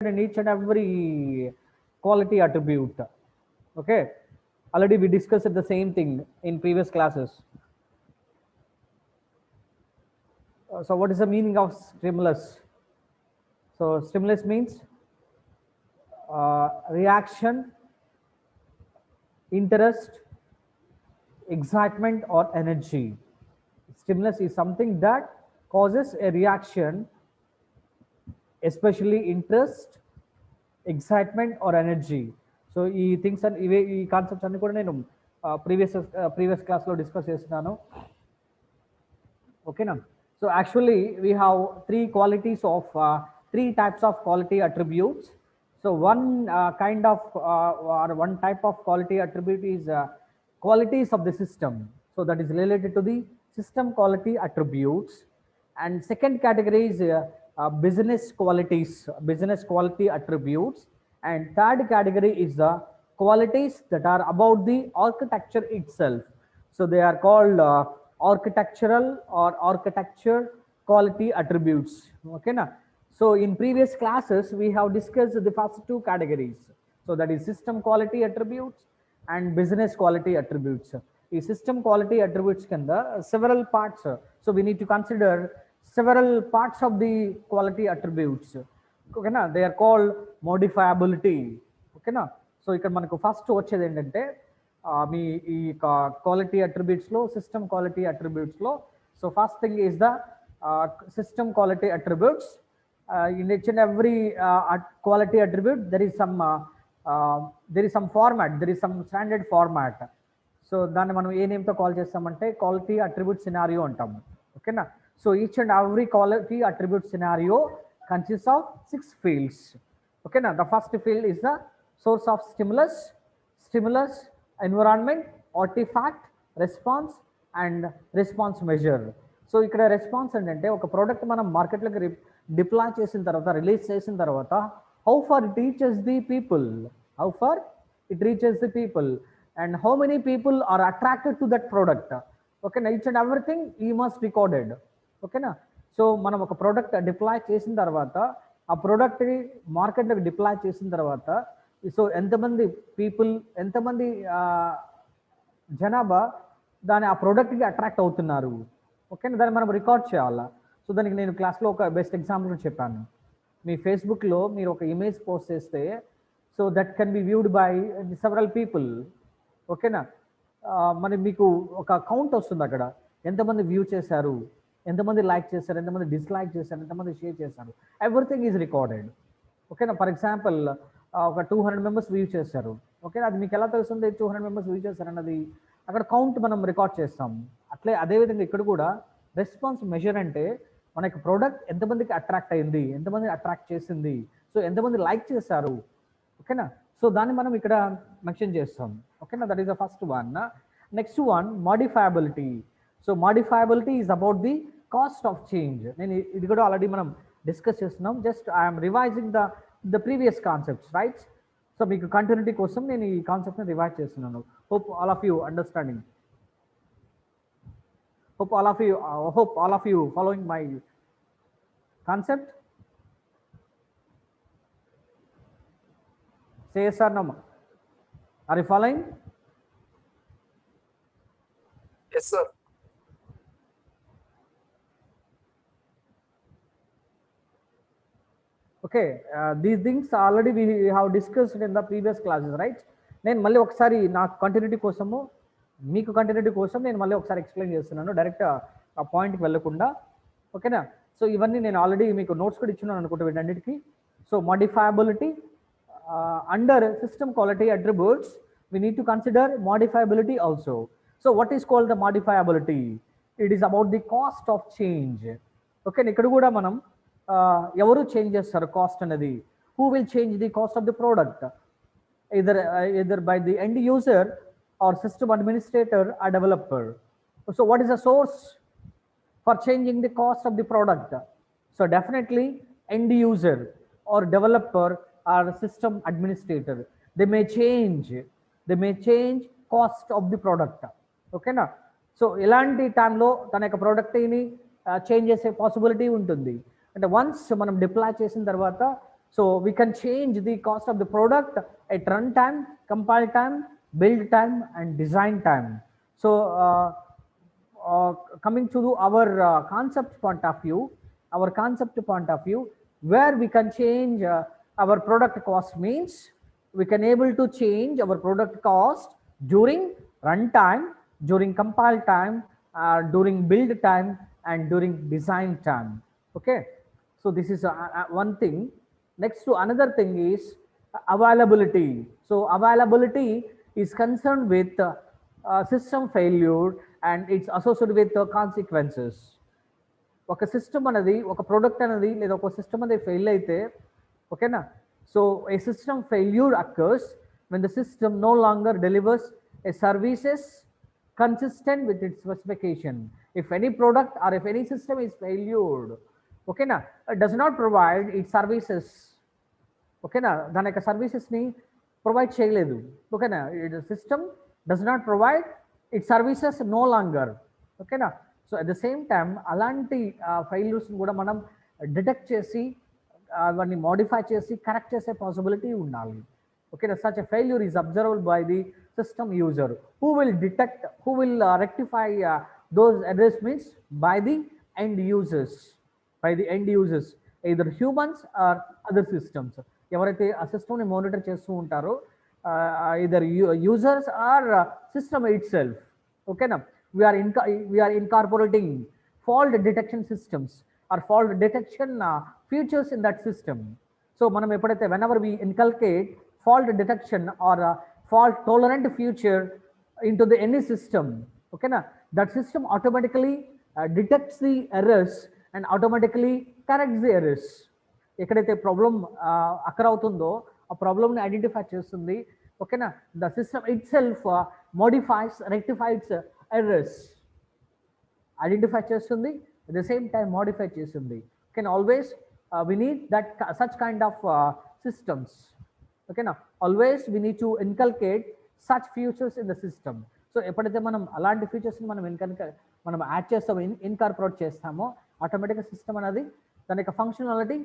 in each and every quality attribute. Okay, already we discussed the same thing in previous classes. So what is the meaning of stimulus? So stimulus means reaction, interest, excitement or energy. Stimulus is something that causes a reaction, especially interest, excitement or energy. So ఈ things and ఇవే ఈ concepts అన్ని కూడా నేను previous క్లాస్లో discuss చేస్తున్నాను. ఓకేనా? So actually we have three types of quality attributes. So one kind of or one type of quality attribute is qualities of the system. So that is related to the system quality attributes. And second category is business quality attributes. And third category is the qualities that are about the architecture itself. So they are called architectural or architecture quality attributes. Okay na? So in previous classes we have discussed the first two categories. So that is system quality attributes and business quality attributes. The system quality attributes kanda several parts. So we need to consider several parts of the quality attributes. Okay na? They are called modifiability. Okay na? So ఇక్కడ మనకు first వచ్చేది ఏంటంటే మీ ఈ quality అట్రిబ్యూట్స్లో system quality అట్రిబ్యూట్స్లో so first thing is the system quality attributes. In each and every quality attribute there is some format, there is some standard format. So దాన్ని మనం ఏ నేమ్తో కాల్ చేస్తామంటే క్వాలిటీ అట్రిబ్యూట్ సినారియో అంటాము. ఓకేనా? So each and every quality attribute scenario consists of 6 fields. Okay now the first field is the source of stimulus, environment, artifact, response and response measure. So ఇక్కడ response ఏంటంటే ఒక product మనం మార్కెట్లోకి deploy చేసిన తర్వాత release చేసిన తర్వాత how far it reaches the people and how many people are attracted to that product. Okay now each and everything you must recorded. Okay na? So మనం ఒక ప్రోడక్ట్ డిప్లాయ్ చేసిన తర్వాత ఆ ప్రోడక్ట్ మార్కెట్లోకి డిప్లాయ్ చేసిన తర్వాత సో ఎంతమంది జనాభా ఆ ప్రోడక్ట్కి అట్రాక్ట్ అవుతున్నారు. ఓకేనా? దాన్ని మనం రికార్డ్ చేయాలా. సో దానికి నేను క్లాస్లో ఒక బెస్ట్ ఎగ్జాంపుల్ చెప్పాను. మీ ఫేస్బుక్లో మీరు ఒక ఇమేజ్ పోస్ట్ చేస్తే so that can be viewed by several people. ఓకేనా? మరి మీకు ఒక కౌంట్ వస్తుంది అక్కడ, ఎంతమంది వ్యూ చేశారు, ఎంతమంది లైక్ చేశారు, ఎంతమంది డిస్లైక్ చేశారు, ఎంతమంది షేర్ చేశారు, ఎవ్రీథింగ్ ఈజ్ రికార్డెడ్. ఓకేనా? ఫర్ ఎగ్జాంపుల్ ఒక 200 మెంబర్స్ వ్యూ చేశారు. ఓకే, అది మీకు ఎలా తెలుస్తుంది 200 మెంబర్స్ వ్యూ చేశారు అన్నది? అక్కడ కౌంట్ మనం రికార్డ్ చేస్తాం. అదేవిధంగా ఇక్కడ కూడా రెస్పాన్స్ మెజర్ అంటే మనకి ప్రోడక్ట్ ఎంతమందికి అట్రాక్ట్ అయింది, ఎంతమంది అట్రాక్ట్ చేసింది, సో ఎంతమంది లైక్ చేశారు. ఓకేనా? సో దాన్ని మనం ఇక్కడ మెన్షన్ చేస్తాం. ఓకేనా? That is the first one. Next one modifiability. So modifiability is about the cost of change. నేను ఇది కూడా ఆల్రెడీ మనం డిస్కస్ చేస్తున్నాం. Just I'm revising the previous concepts, right? So మీకు కంటిన్యూటీ కోసం నేను ఈ కాన్సెప్ట్ని రివైజ్ చేస్తున్నాను. Hope all of you understanding. hope all of you following my concept. Say yes or no. Are you following? Yes sir. Okay, these things already we have discussed in the previous classes, right? నేను మళ్ళీ ఒకసారి నా continuity కోసము మీకు continuity కోసం నేను మళ్ళీ ఒకసారి ఎక్స్ప్లెయిన్ చేస్తున్నాను, డైరెక్ట్ ఆ పాయింట్కి వెళ్ళకుండా. ఓకేనా? సో ఇవన్నీ నేను ఆల్రెడీ మీకు నోట్స్ కూడా ఇచ్చున్నాను అనుకుంటా వీటన్నిటికీ. So modifiability under system quality attributes we need to consider modifiability also. So what is called the modifiability? It is about the cost of change. Okay, ఇక్కడ కూడా మనం ఎవరు చేంజ్ చేస్తారు కాస్ట్ అనేది? who will change the cost of the product? either by the end user or system administrator or developer. So what is the source for changing the cost of the product? So definitely end user or developer or system administrator, they may change cost of the product. Okay na? So elanti time lo tana yoka product ni change chese possibility untundi. అంటే once మనం deploy చేసిన తర్వాత So we can change the cost of the product at runtime, compile time, build time, and design time. So coming to our concept point of view, where we can change our product cost means we can able to change our product cost during runtime, during compile time, during build time, and during design time. Okay, so this is one thing. Next to another thing is availability. So availability is concerned with system failure and it's associated with the consequences. ఒక system అనేది ఒక product అనేది లేదా ఒక system అనేది fail అయితే ఓకేనా so A system failure occurs when the system no longer delivers a services consistent with its specification. If any product or if any system is failured, ఓకేనా it does not provide its services, ఓకేనా దాని యొక్క సర్వీసెస్ని provide చేయలేదు, ఓకేనా system does not provide it services no longer, ఓకేనా so at the same time అలాంటి ఫెయిల్యూర్స్ని కూడా మనం డిటెక్ట్ చేసి అవన్నీ మోడిఫై చేసి కరెక్ట్ చేసే పాసిబిలిటీ ఉండాలి. ఓకేనా such a failure is observed by the system user who will detect, who will rectify those errors means by the end users, either humans or other systems. ఎవరైతే ఆ సిస్టమ్ని monitor చేస్తూ ఉంటారో either users or system itself. ఓకేనా we are incorporating fault detection systems or fault detection features in that system. So మనం ఎప్పుడైతే whenever we inculcate fault detection or fault tolerant feature into the any system, okay, that system automatically detects the errors and automatically corrects the errors. ఎక్కడైతే problem occur అవుతుందో ఆ ప్రాబ్లమ్ని identify చేస్తుంది, ఓకేనా the system itself modifies rectifies errors, identify చేస్తుంది at the same time modify చేస్తుంది. Can always we need that such kind of systems, okay na always we need to inculcate such features in the system. So ఎప్పుడైతే మనం అలాంటి features మనం add చేస్తామో incorporate చేస్తామో ఆటోమేటిక్గా system అనేది దాని యొక్క functionality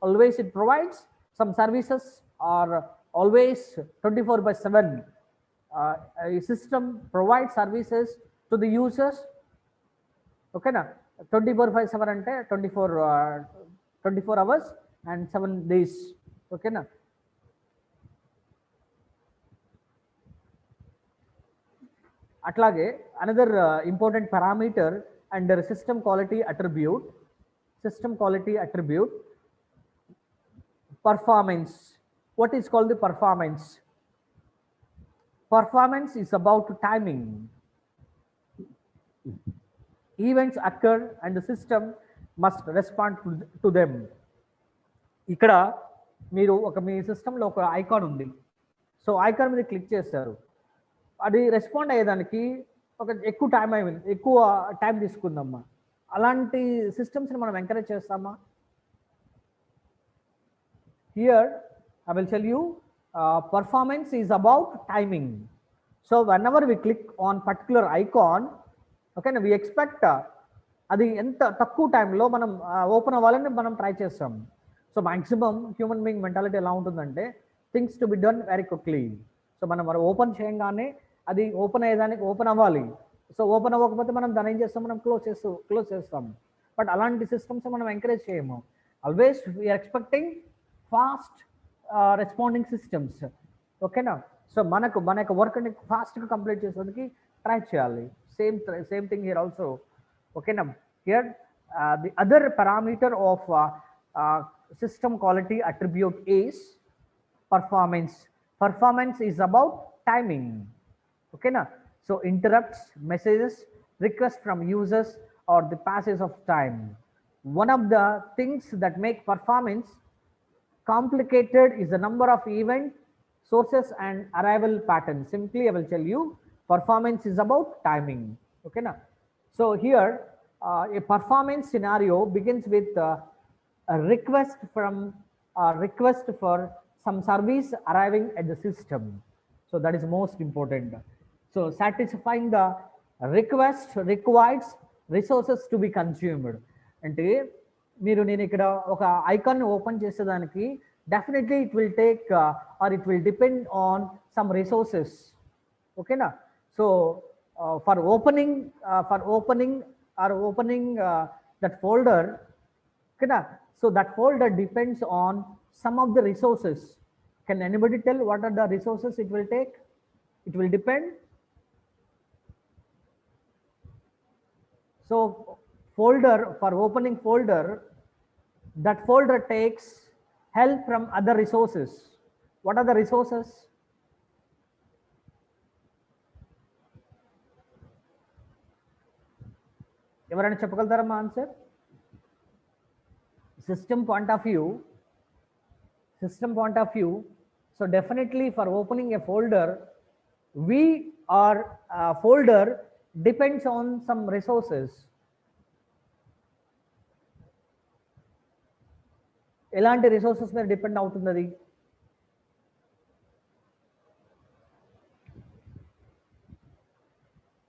always it provides some services or always 24/7 a system provides services to the users, okay na 24/7 అంటే 24 hours and 7 days, okay na. అట్లాగే another important parameter under system quality attribute performance. What is called the performance? Performance is about timing. Events occur and the system must respond to them. ఇక్కడ మీరు మీ సిస్టంలో ఒక icon ఉంది, so icon మీద click చేస్తారు, అది respond అయ్యేదానికి ఎక్కువ టైం తీసుకుందమ్మా. అలాంటి సిస్టమ్స్ని మనం ఎంకరేజ్ చేస్తామా? Here I will tell you performance is about timing. So whenever we click on particular icon, okay, we expect అది ఎంత తక్కువ టైంలో మనం ఓపెన్ అవ్వాలని మనం ట్రై చేస్తాం. So maximum human being mentality ఎలా ఉంటుందంటే things to be done very quickly. So మనం ఓపెన్ చేయగానే అది ఓపెన్ అయ్యేదానికి ఓపెన్ అవ్వాలి. సో ఓపెన్ అవ్వకపోతే మనం దాన్ని ఏం చేస్తాం, మనం క్లోజ్ చేస్తాం. బట్ అలాంటి సిస్టమ్స్ మనం ఎంకరేజ్ చేయము. Always we are expecting fast responding systems, ఓకేనా. సో మన యొక్క వర్క్ని ఫాస్ట్గా కంప్లీట్ చేసేందుకు ట్రై చేయాలి. సేమ్ థింగ్ హియర్ ఆల్సో, ఓకేనా. Here the other parameter of system quality attribute is performance. Performance is about timing, okay na. So interrupts, messages, requests from users or the passage of time. One of the things that make performance complicated is the number of event sources and arrival patterns. Simply I will tell you performance is about timing, okay na. So here a performance scenario begins with a request for some service arriving at the system. So that is most important. So satisfying the request requires resources to be consumed. అంటే మీరు నేను ఇక్కడ ఒక icon open చేసేదానికి definitely it will take or it will depend on some resources. ఓకేనా? So for opening or opening that folder, ఓకేనా? So that folder depends on some of the resources. Can anybody tell what are the resources it will take? It will depend. So folder, for opening folder, that folder takes help from other resources. What are the resources? ఎవరైనా చెప్పగలుగుతారమ్మా answer? System point of view, so definitely for opening a folder, we are folder depends on some resources. ఎలాంటి resources మీద depend అవుతుంది అది?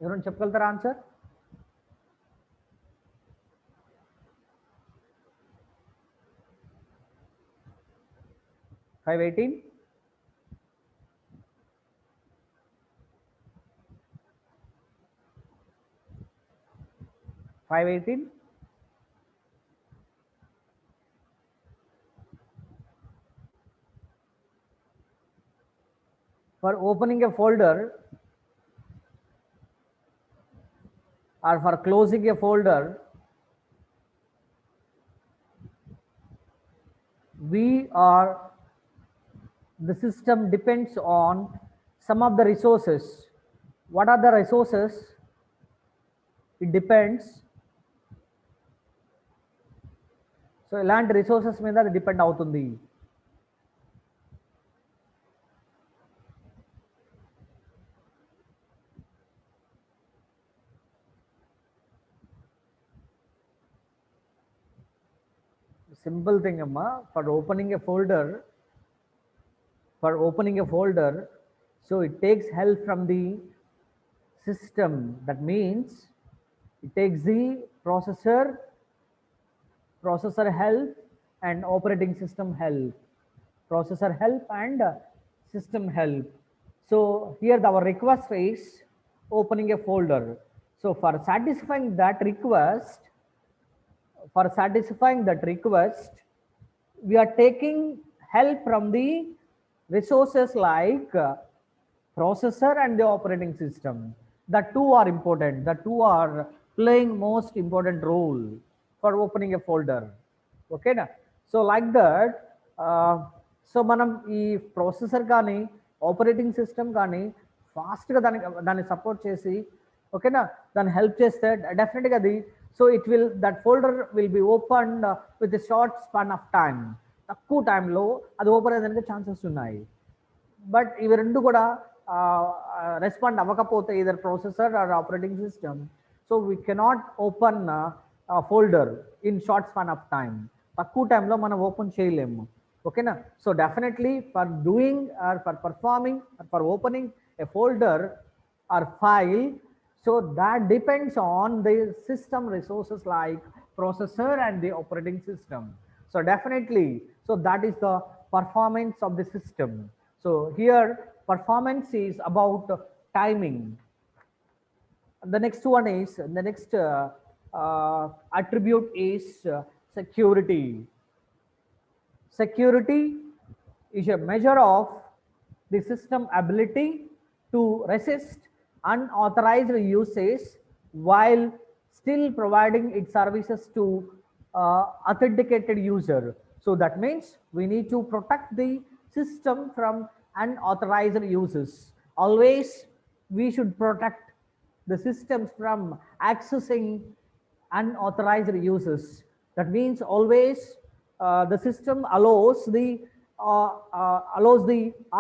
ఎవరైనా చెప్పగలుగుతారా answer? Five 518. For opening a folder or for closing a folder, the system depends on some of the resources. What are the resources? It depends. So elanti resources మీద అది depend అవుతుంది. Simple thing amma, for opening a folder, so it takes help from the system. That means it takes the processor help and operating system help. Processor help and system help. So here our request is opening a folder. So for satisfying that request, we are taking help from the resources like processor and the operating system. The two are important. The two are playing most important role for opening a folder. Okay na? So like that, so మనం ఈ processor కానీ operating system కానీ ఫాస్ట్గా దాన్ని support చేసి, ఓకేనా, దాన్ని help చేస్తే డెఫినెట్గా అది, so it will, that folder will be opened with short span of time. తక్కువ టైంలో అది ఓపెన్ అయ్యేదానికి ఛాన్సెస్ ఉన్నాయి. బట్ ఇవి రెండు కూడా రెస్పాండ్ అవ్వకపోతే either processor or operating system, so we cannot open folder in short span of time. తక్కువ టైంలో మనం ఓపెన్ చేయలేము. ఓకేనా? So definitely for doing or for performing or for opening a folder or file, so that depends on the system resources like processor and the operating system. So definitely, so that is the performance of the system. So here performance is about timing. The next one is, the next attribute is security. Security is a measure of the system ability to resist unauthorized usage while still providing its services to authenticated user. So that means we need to protect the system from unauthorized uses. Always we should protect the systems from accessing unauthorized uses. That means always the system allows the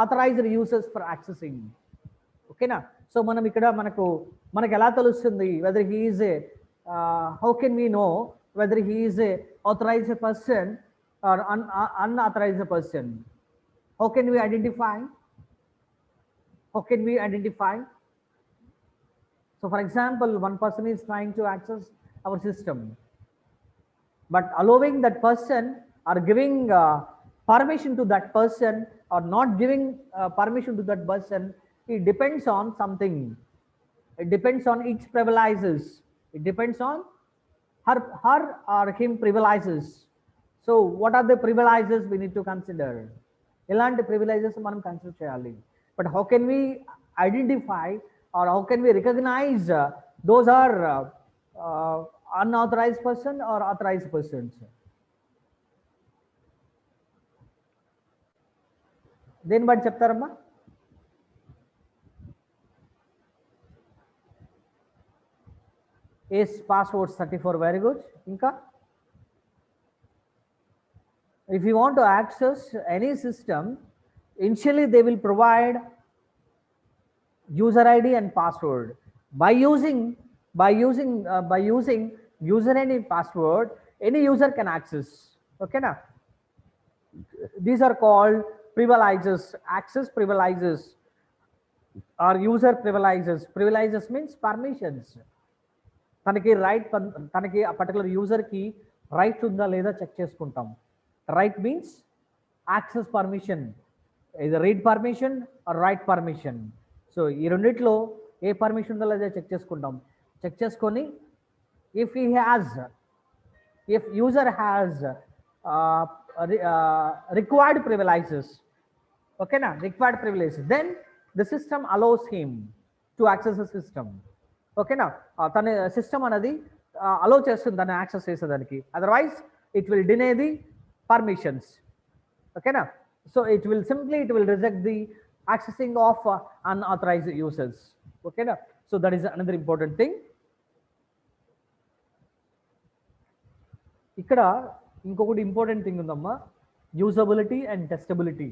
authorized users for accessing. Okay na? So మనం ఇక్కడ మనకు ఎలా తెలుస్తుంది whether he is a, how can we know whether he is a authorized person or unauthorized person? How can we identify? So for example, one person is trying to access our system. but allowing that person or giving permission to that person or not giving permission to that person, it depends on something. It depends on its privileges. It depends on her or him privileges. So what are the privileges we need to consider? Elanti privileges మనం consider చేయాలి. But how can we identify or how can we recognize those are unauthorized person or authorized persons? దేని బట్టి చెప్తారమ్మా? is password 34 very good. Inka, if you want to access any system, initially they will provide user id and password. By using user id and password, any user can access. Okay now, these are called privileges, access privileges or user privileges. Privileges means permissions. తనకి right, తనకి ఆ particular యూజర్కి right ఉందా లేదా check చేసుకుంటాం. Right means access permission, ఇది read permission or write permission. So ఈ రెండిట్లో ఏ పర్మిషన్ ఉందో లేదా చెక్ చేసుకుంటాం. చెక్ చేసుకొని if user has required privileges, ఓకేనా, required privileges, then the system allows him to access the system. ఓకేనా, తన సిస్టమ్ అనేది అలో చేస్తుంది దాన్ని యాక్సెస్ చేసేదానికి. Otherwise it will deny the permissions. ఓకేనా, so it will reject the accessing of unauthorised users. ఓకేనా, so that is another important thing. ఇక్కడ ఇంకొకటి ఇంపార్టెంట్ థింగ్ ఉందమ్మా, usability and testability.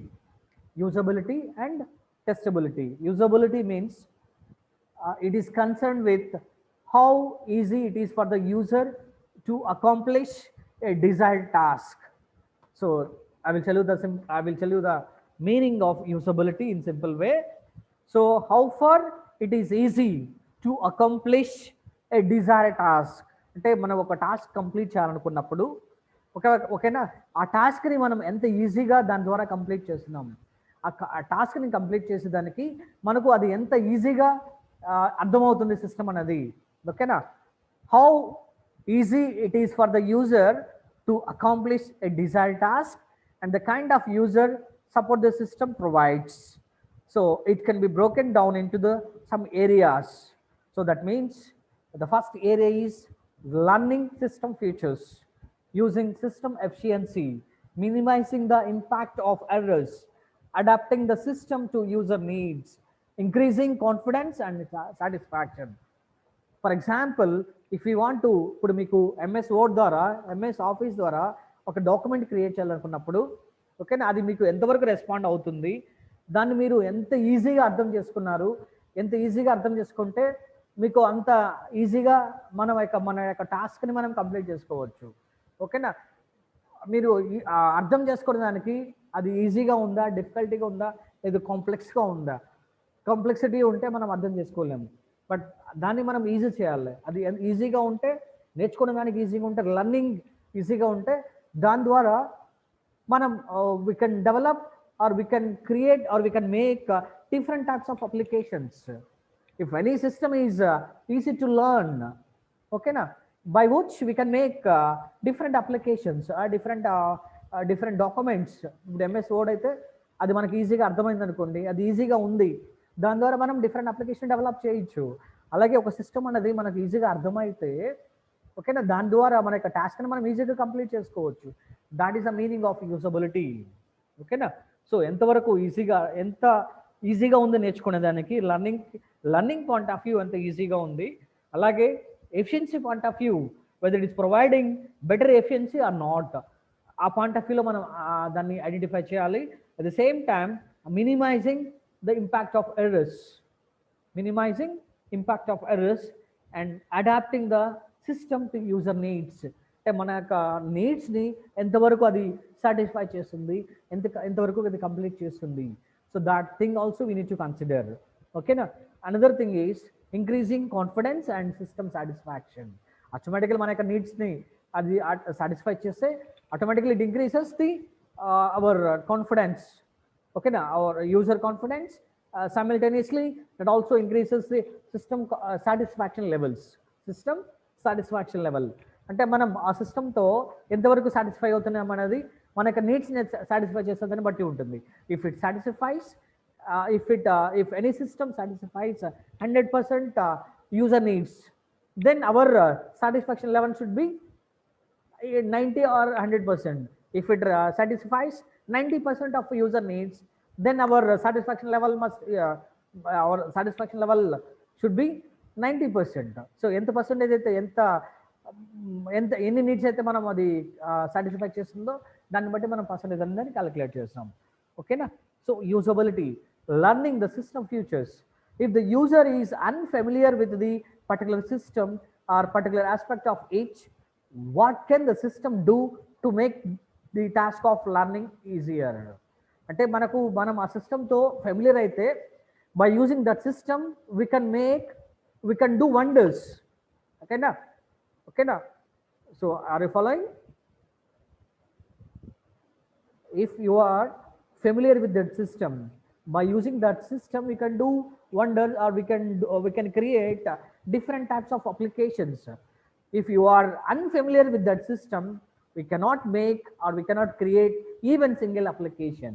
Usability and testability. Usability means it is concerned with how easy it is for the user to accomplish a desired task. So I will tell you the meaning of usability in simple way. So how far it is easy to accomplish a desired task. అంటే మనం ఒక task complete చేయాలనుకున్నప్పుడు ఓకేనా, ఆ టాస్క్ని మనం ఎంత ఈజీగా దాని ద్వారా కంప్లీట్ చేస్తున్నాం, ఆ టాస్క్ని కంప్లీట్ చేసేదానికి మనకు అది ఎంత ఈజీగా అర్థమవుతుంది సిస్టమ్ అనేది. ఓకేనా, how easy it is for the user to accomplish a desired task and the kind of user support the system provides. So it can be broken down in to the sum areas. So that means the first area is learning system features, using system efficiency, minimizing the impact of errors, adapting the system to user needs, increasing confidence and satisfaction. For example, if we want to ఇప్పుడు మీకు MS Word ద్వారా, MS Office ద్వారా ఒక document create చేయాలనుకున్నప్పుడు ఓకేనా, అది మీకు ఎంతవరకు రెస్పాండ్ అవుతుంది, దాన్ని మీరు ఎంత ఈజీగా అర్థం చేసుకున్నారు, ఎంత ఈజీగా అర్థం చేసుకుంటే మీకు అంత ఈజీగా మన యొక్క టాస్క్ని మనం కంప్లీట్ చేసుకోవచ్చు. ఓకేనా, మీరు అర్థం చేసుకోవడానికి అది ఈజీగా ఉందా, డిఫికల్టీగా ఉందా, లేదా కాంప్లెక్స్గా ఉందా. కాంప్లెక్సిటీ ఉంటే మనం అర్థం చేసుకోలేము, బట్ దాన్ని మనం ఈజీ చేయాలి. అది ఈజీగా ఉంటే నేర్చుకోవడానికి ఈజీగా ఉంటే, లర్నింగ్ ఈజీగా ఉంటే దాని ద్వారా మనం we can develop or we can create or we can make different types of applications. If any system is easy to learn, okay na, by which we can make different applications, different documents. MS Word అయితే అది మనకి ఈజీగా అర్థమైంది అనుకోండి, అది ఈజీగా ఉంది, దాని ద్వారా మనం డిఫరెంట్ అప్లికేషన్ డెవలప్ చేయొచ్చు. అలాగే ఒక సిస్టమ్ అనేది మనకు ఈజీగా అర్థమైతే ఓకేనా, దాని ద్వారా మన యొక్క టాస్క్ని మనం ఈజీగా కంప్లీట్ చేసుకోవచ్చు. That is the meaning of usability. ఓకేనా, సో ఎంతవరకు ఎంత ఈజీగా ఉంది నేర్చుకునేదానికి, లర్నింగ్ పాయింట్ ఆఫ్ వ్యూ ఎంత ఈజీగా ఉంది, అలాగే efficiency point of view whether it is providing better efficiency or not, ఆ పాయింట్ ఆఫ్ వ్యూలో మనం దాన్ని ఐడెంటిఫై చేయాలి. At the same time minimising the impact of errors and adapting the system to user needs. అంటే మన యొక్క నీడ్స్ని ఎంతవరకు అది సాటిస్ఫై చేస్తుంది, ఎంతవరకు అది కంప్లీట్ చేస్తుంది. So that thing also we need to consider. Okay na, another thing is increasing confidence and system satisfaction. Automatically మన యొక్క నీడ్స్ని అది సాటిస్ఫై చేస్తే automatically it increases the our confidence. ఓకేనా, our user confidence. Simultaneously that also increases the system satisfaction levels. System satisfaction level అంటే మనం ఆ సిస్టమ్తో ఎంతవరకు సాటిస్ఫై అవుతున్నాం అనేది మన యొక్క నీడ్స్ని సాటిస్ఫై చేస్తుందని బట్టి ఉంటుంది. If it satisfies, if any system satisfies 100% user needs, then our satisfaction level should be 90 or 100%. If it satisfies 90% of user needs, then our satisfaction level should be 90%. So ఎంత percentage అయితే ఎంత ఎన్ని needs అయితే మనం అది satisfy చేస్తుందో దాన్ని బట్టి మనం పర్సెంటేజ్ అనేది క్యాలిక్యులేట్ చేస్తాం. ఓకేనా. So usability, learning the system features. If the user is unfamiliar with the particular system or particular aspect of each, what can the system do to make the task of learning easier? అంటే మనం ఆ సిస్టమ్తో familiar అయితే by using that system we can do wonders. Okay na. So are you following? If you are familiar with that system, by using that system we can do wonders, or we can create different types of applications. If you are unfamiliar with that system, we cannot make or we cannot create even single application.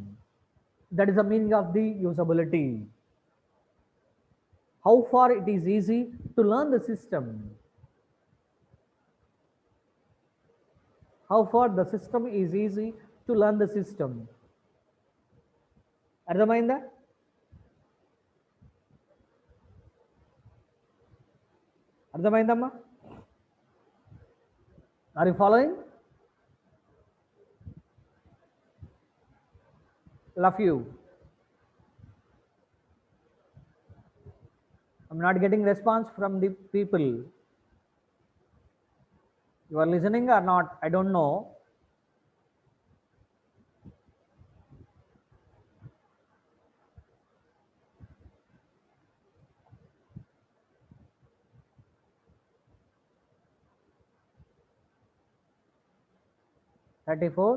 That is the meaning of the usability. How far it is easy to learn the system. How far the system is easy to learn the system. అర్థమైందా? అర్థమైందమ్మా? Are you following? Love you. I'm not getting response from the people. You are listening or not? I don't know. $34,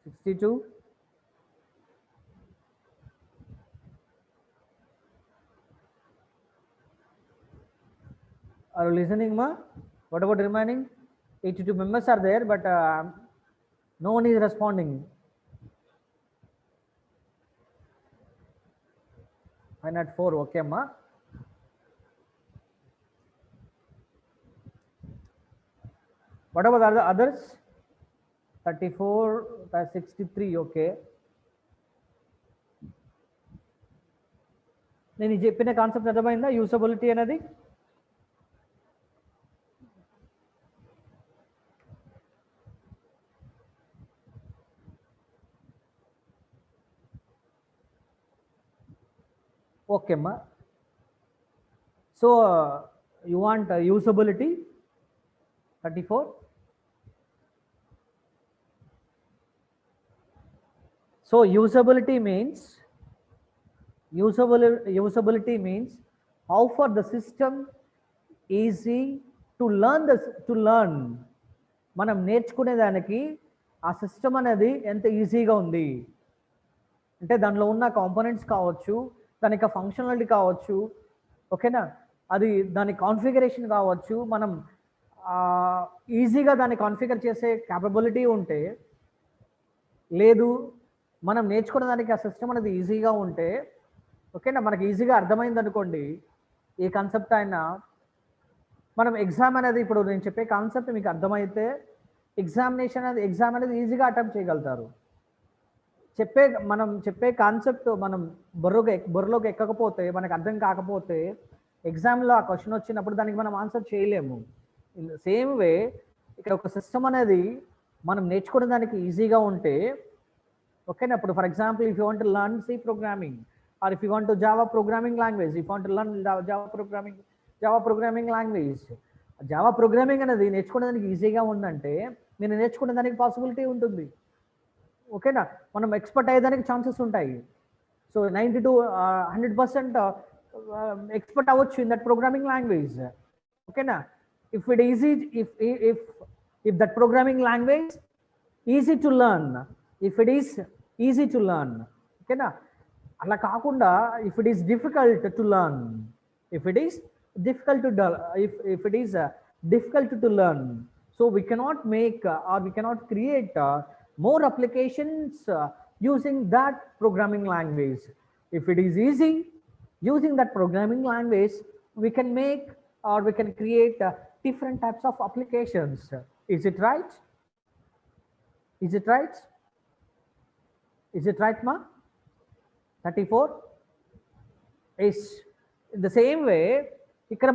$62. Are you listening, ma? What about remaining? 82 members are there, but no one is responding. 504, okay, ma. What about the others? 34, 63, okay. నేను చెప్పిన concept అర్థమైందా? యూసబిలిటీ అనేది okay అమ్మా. So you want usability 34. So usability means how far the system easy to learn. మనం నేర్చుకునే దానికి ఆ system అనేది ఎంత ఈజీగా ఉంది అంటే దానిలో ఉన్న కాంపోనెంట్స్ కావచ్చు, దాని యొక్క ఫంక్షనాలిటీ కావచ్చు, ఓకేనా, అది దాని కాన్ఫిగరేషన్ కావచ్చు, మనం ఈజీగా దాన్ని కాన్ఫిగర్ చేసే క్యాపబిలిటీ ఉంటే, లేదు మనం నేర్చుకునే దానికి ఆ సిస్టమ్ అనేది ఈజీగా ఉంటే, ఓకేనా, మనకి ఈజీగా అర్థమైంది అనుకోండి ఏ కాన్సెప్ట్ అయినా, మనం ఎగ్జామ్ అనేది ఇప్పుడు నేను చెప్పే కాన్సెప్ట్ మీకు అర్థమైతే ఎగ్జామ్ అనేది ఈజీగా అటెంప్ట్ చేయగలుగుతారు. మనం చెప్పే కాన్సెప్ట్ మనం బుర్రలోకి ఎక్కకపోతే, మనకు అర్థం కాకపోతే ఎగ్జామ్లో ఆ క్వశ్చన్ వచ్చినప్పుడు దానికి మనం ఆన్సర్ చేయలేము. ఇన్ ద సేమ్ వే ఇక్కడ ఒక సిస్టమ్ అనేది మనం నేర్చుకునే దానికి ఈజీగా ఉంటే, ఓకేనా, ఇప్పుడు for example if you want to learn C programming or if you want to Java programming language, if want to learn Java programming language, Java programming అనేది నేర్చుకునే దానికి ఈజీగా ఉందంటే నేను నేర్చుకునే దానికి పాసిబిలిటీ ఉంటుంది. ఓకేనా, మనం ఎక్స్పర్ట్ అయ్యేదానికి ఛాన్సెస్ ఉంటాయి. సో 90 to 100% ఎక్స్పర్ట్ అవ్వచ్చు ఇన్ దట్ ప్రోగ్రామింగ్ లాంగ్వేజ్. ఓకేనా, if it easy, if that programming language easy to learn, if it is easy to learn, ఓకేనా. అలా కాకుండా if it is difficult to learn, if it is difficult to if it is difficult to learn, so we cannot make or we cannot create more applications using that programming language. If it is easy, using that programming language, we can make or we can create different types of applications. Is it right? Is it right? Is it right, ma? 34 is in the same way. ఇక్కడ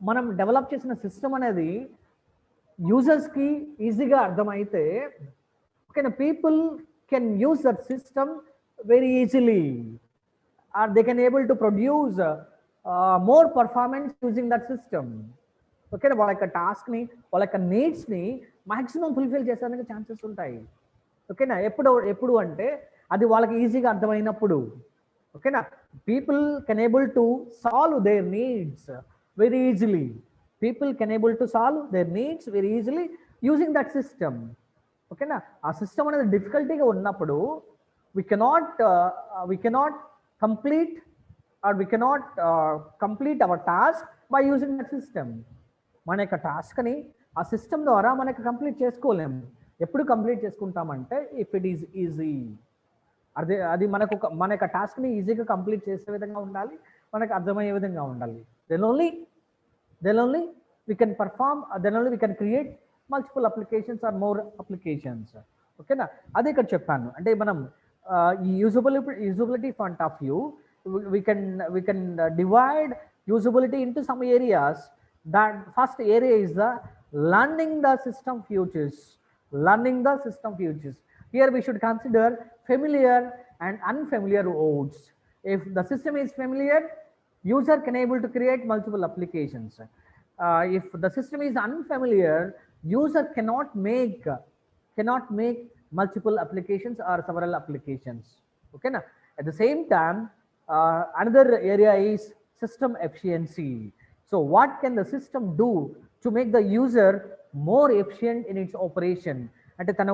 మనం develop చేసిన system అనేది యూజర్స్కి ఈజీగా అర్థమైతే, ఓకేనా, people can use that system very easily, or they can able to produce more performance using that system. Okay, వాళ్ళ యొక్క టాస్క్ని, వాళ్ళ యొక్క నీడ్స్ని మ్యాక్సిమం ఫుల్ఫిల్ చేసేందుకు ఛాన్సెస్ ఉంటాయి. ఓకేనా, ఎప్పుడు అంటే అది వాళ్ళకి ఈజీగా అర్థమైనప్పుడు. ఓకేనా, people can able to solve there needs very easily. People can able to solve there needs very easily using that system. ఓకేనా, ఆ సిస్టమ్ అనేది డిఫికల్టీగా ఉన్నప్పుడు we cannot complete complete our task by using that system. మన యొక్క టాస్క్ని ఆ system ద్వారా మనకి complete చేసుకోలేము. ఎప్పుడు కంప్లీట్ చేసుకుంటామంటే ఇఫ్ ఇట్ ఈజ్ ఈజీ. అది మన యొక్క టాస్క్ని ఈజీగా కంప్లీట్ చేసే విధంగా ఉండాలి, మనకు అర్థమయ్యే విధంగా ఉండాలి. Then only we can perform, then only we can create multiple applications or more applications. ఓకేనా, అదే ఇక్కడ చెప్పాను. అంటే మనం usability point of view, we can divide usability into some areas. That first area is the learning the system features. Here we should consider familiar and unfamiliar words. If the system is familiar, user can able to create multiple applications. If the system is unfamiliar, user cannot make multiple applications or several applications. Okay na? At the same time, another area is system efficiency. So what can the system do to make the user more efficient in its operation? అంటే తన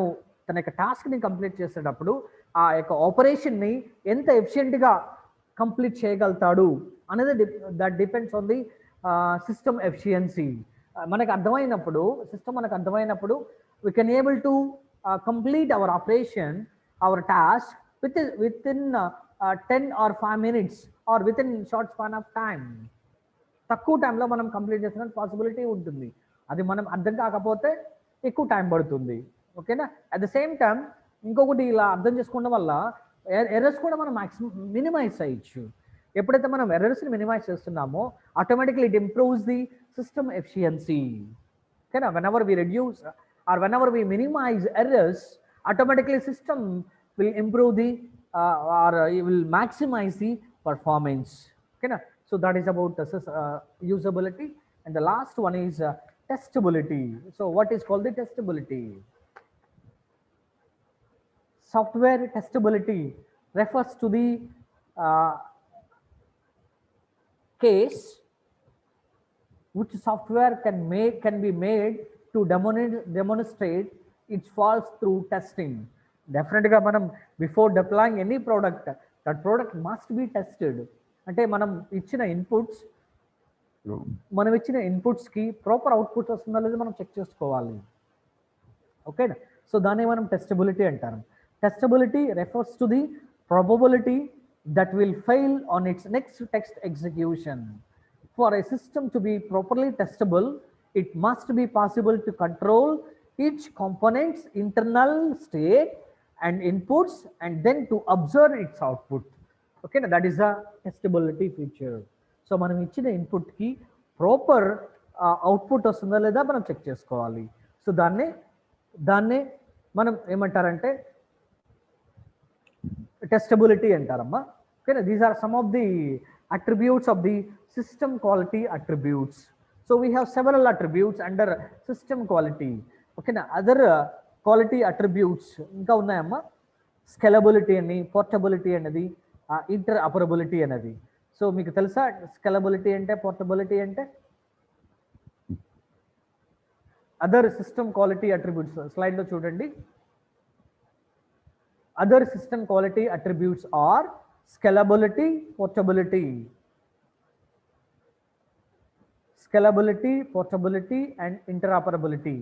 యొక్క టాస్క్ని complete చేసేటప్పుడు ఆ యొక్క ఆపరేషన్ని ఎంత ఎఫిషియెంట్గా complete చేయగలుగుతాడు అనేది that depends on the system efficiency. మనకు అర్థమైనప్పుడు we can able to complete our operation, our task within 10 or 5 minutes or within short span of time. తక్కువ టైంలో మనం కంప్లీట్ చేసిన పాసిబిలిటీ ఉంటుంది. అది మనం అర్థం కాకపోతే ఎక్కువ టైం పడుతుంది. ఓకేనా, అట్ ద సేమ్ టైం ఇంకొకటి ఇలా అర్థం చేసుకోవడం వల్ల ఎర్రర్స్ కూడా మనం మ్యాక్సిమం మినిమైజ్ చేయొచ్చు. ఎప్పుడైతే మనం ఎర్రర్స్ని మినిమైజ్ చేస్తున్నామో automatically it improves the system efficiency. ఓకేనా, whenever we reduce or whenever we minimize errors, automatically system will improve the or it will maximize the performance. Okay na? So that is about usability. And the last one is testability. So what is called the testability? Software testability refers to the case which software can be made to demonstrate its faults through testing. Definitely మనం before deploying any product, that product must be tested. అంటే మనం ఇచ్చిన ఇన్పుట్స్కి proper output వస్తుందా లేదా మనం check చేసుకోవాలి. ఓకేనా, so దాన్ని మనం టెస్టబిలిటీ అంటారు. Testability refers to the probability that will fail on its next text execution. For a system to be properly testable, it must be possible to control each component's internal state and inputs and then to observe its output. Okay, that is a testability feature. So మనం ఇచ్చిన ఇన్పుట్కి proper output వస్తుందా లేదా మనం check చేసుకోవాలి. So దాన్నే మనం ఏమంటారంటే testability అంటారమ్మా. ఓకేనా, these are some of the attributes of the system quality attributes. So we have several attributes under system quality. Okay na, other quality attributes ఇంకా ఉన్నాయమ్మా. స్కేలబిలిటీ అని, పోర్టబిలిటీ అనేది, ఇంటర్ఆపరబిలిటీ అనేది. సో మీకు తెలుసా స్కేలబిలిటీ అంటే, పోర్టబిలిటీ అంటే? అదర్ సిస్టమ్ క్వాలిటీ అట్రిబ్యూట్స్ స్లైడ్లో చూడండి. Other system quality attributes are scalability, portability. Scalability, portability, and interoperability.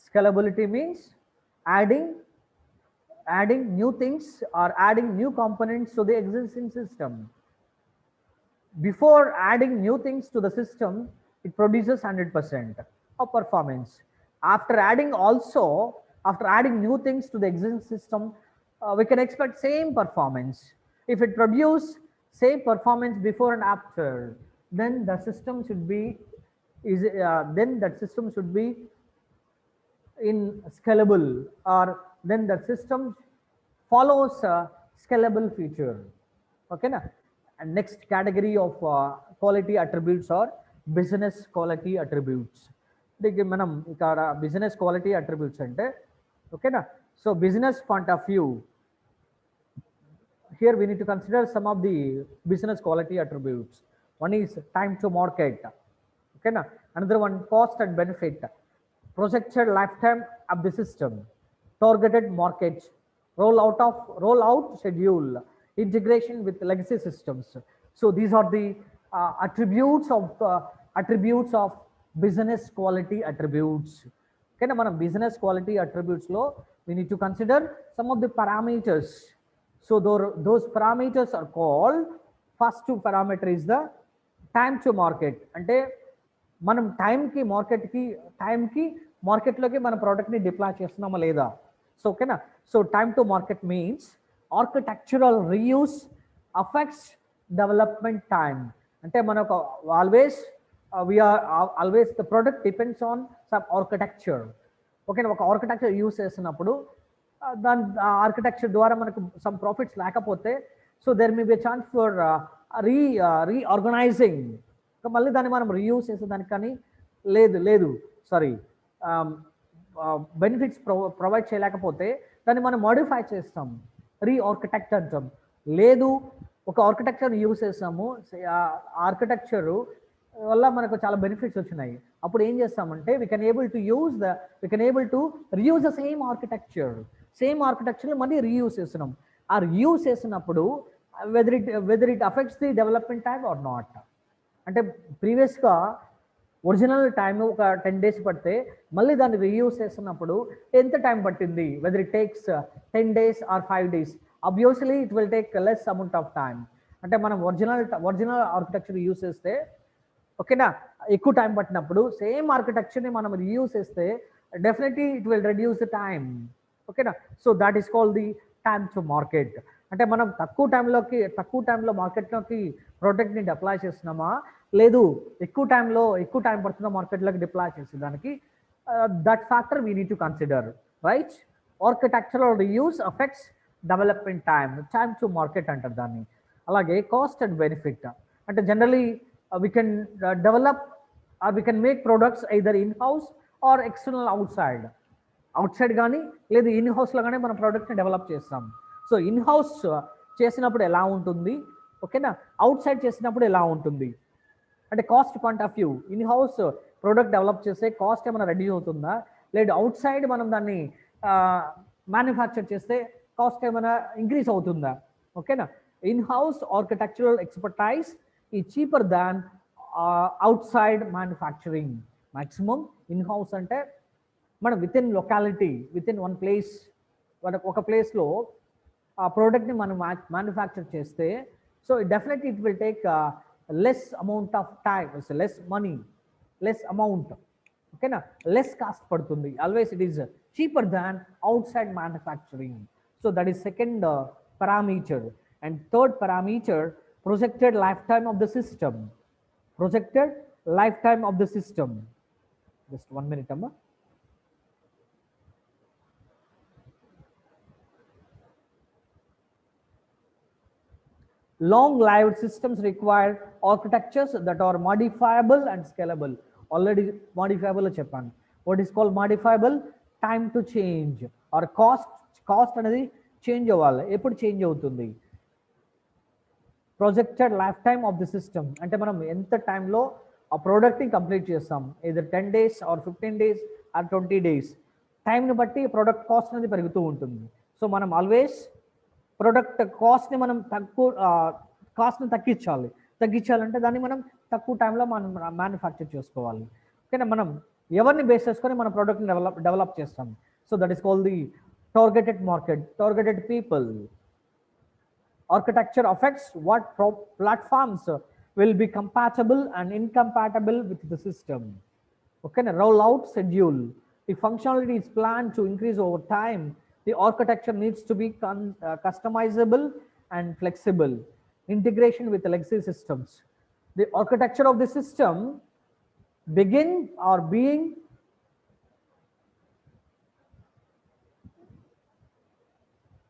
Scalability means adding new things or adding new components to the existing system. Before adding new things to the system, it produces 100% of performance. After adding new things to the existing system, we can expect same performance. If it produce same performance before and after, then the system should be in scalable, or then the system follows a scalable feature. Okay na? And next category of quality attributes are business quality attributes. Like manam ikkada business quality attributes ante, okay na? So business point of view, here we need to consider some of the business quality attributes. One is time to market, okay na? Another one, cost and benefit, projected lifetime of the system, targeted markets, rollout schedule, integration with legacy systems. So these are the attributes of business quality attributes. Okay na? Manam business quality attributes lo we need to consider some of the parameters. So those parameters are called, first two parameter is the time to market. Ante మనం టైంకి మార్కెట్లోకి మన ప్రోడక్ట్ని deploy చేస్తున్నామా లేదా. So ఓకేనా. So time to market means architectural reuse affects development time. అంటే మనకు always the product depends on some architecture. ఓకేనా. ఒక ఆర్కిటెక్చర్ యూస్ చేసినప్పుడు దాని ఆర్కిటెక్చర్ ద్వారా మనకు సమ్ ప్రాఫిట్స్ లేకపోతే, so there may be chance for reorganising. మళ్ళీ దాన్ని మనం రీయూజ్ చేసేదానికి కానీ బెనిఫిట్స్ ప్రొవైడ్ చేయలేకపోతే దాన్ని మనం మోడిఫై చేస్తాం, రీఆర్కిటెక్ట్ అంటాం. లేదు ఒక ఆర్కిటెక్చర్ యూజ్ చేస్తాము, ఆర్కిటెక్చర్ వల్ల మనకు చాలా బెనిఫిట్స్ వచ్చినాయి, అప్పుడు ఏం చేస్తామంటే we can able to reuse the same architecture మళ్ళీ రీయూజ్ చేస్తున్నాం. ఆ రీయూజ్ చేసినప్పుడు whether it affects the development time or not. అంటే ప్రీవియస్గా ఒరిజినల్ టైం ఒక 10 days పడితే మళ్ళీ దాన్ని రీయూజ్ చేస్తున్నప్పుడు ఎంత టైం పట్టింది, whether it takes 10 days or 5 days, obviously it will take less amount of time. అంటే మనం ఒరిజినల్ ఆర్కిటెక్చర్ యూజ్ చేస్తే ఓకేనా ఎక్కువ టైం పట్టినప్పుడు సేమ్ ఆర్కిటెక్చర్ని మనం రీయూజ్ చేస్తే definitely it will reduce the time. ఓకేనా. So that is called the time to market. అంటే మనం తక్కువ టైంలో మార్కెట్లోకి ప్రోడక్ట్ని డిప్లాయ్ చేస్తున్నామా, లేదు ఎక్కువ టైం పడుతున్న మార్కెట్లోకి డిప్లాయ్ చేసేదానికి, that factor we need to consider, right. Architectural reuse affects development time to market అంటారు దాన్ని. అలాగే కాస్ట్ అండ్ బెనిఫిట్ అంటే generally we can develop or we can make products either in-house or external outside కానీ లేదు ఇన్హౌస్లో కానీ మన ప్రోడక్ట్ని develop చేస్తాం. సో ఇన్హౌస్ చేసినప్పుడు ఎలా ఉంటుంది, ఓకేనా, అవుట్ సైడ్ చేసినప్పుడు ఎలా ఉంటుంది అంటే cost point of view, in-house product develop చేస్తే కాస్ట్ ఏమైనా రెడ్యూస్ అవుతుందా, లేదు అవుట్ సైడ్ మనం దాన్ని మ్యానుఫ్యాక్చర్ చేస్తే కాస్ట్ ఏమైనా ఇంక్రీజ్ అవుతుందా. ఓకేనా. In-house architectural expertise is cheaper than outside manufacturing. Maximum in-house అంటే మనం within locality, within one place, ఒక ప్లేస్లో ఆ ప్రోడక్ట్ని మనం మ్యానుఫ్యాక్చర్ చేస్తే, so definitely it will take less amount of time, less money, less amount, ఓకేనా, లెస్ కాస్ట్ పడుతుంది. Always it is cheaper than outside manufacturing. So that is second parameter. And third parameter, projected lifetime of the system. Just 1 minute, Amma. Long lived systems require architectures that are modifiable and scalable. Already modifiable cheppan. What is called modifiable? Time to change or cost అనేది change అవ్వాలి. ఎప్పుడు change అవుతుంది? Projected life time of the system అంటే మనం ఎంత టైంలో ఆ ప్రోడక్ట్ని కంప్లీట్ చేస్తాం, either 10 days or 15 days or 20 days. టైంని బట్టి ప్రొడక్ట్ కాస్ట్ అనేది పెరుగుతూ ఉంటుంది. సో మనం ఆల్వేస్ ప్రొడక్ట్ కాస్ట్ని మనం కాస్ట్ని తగ్గించాలంటే దాన్ని మనం తక్కువ టైంలో మనం మ్యానుఫ్యాక్చర్ చేసుకోవాలి. ఓకేనా, మనం ఎవరిని బేస్ చేసుకొని మన ప్రోడక్ట్ని డెవలప్ చేస్తాం. So that is called the targeted market, targeted people. Architecture affects what platforms will be compatible and incompatible with the system. Okay, a rollout schedule. If functionality is planned to increase over time, the architecture needs to be customizable and flexible. Integration with the legacy systems. The architecture of the system being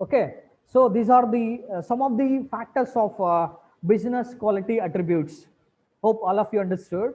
okay. So these are the some of the factors of business quality attributes. Hope all of you understood.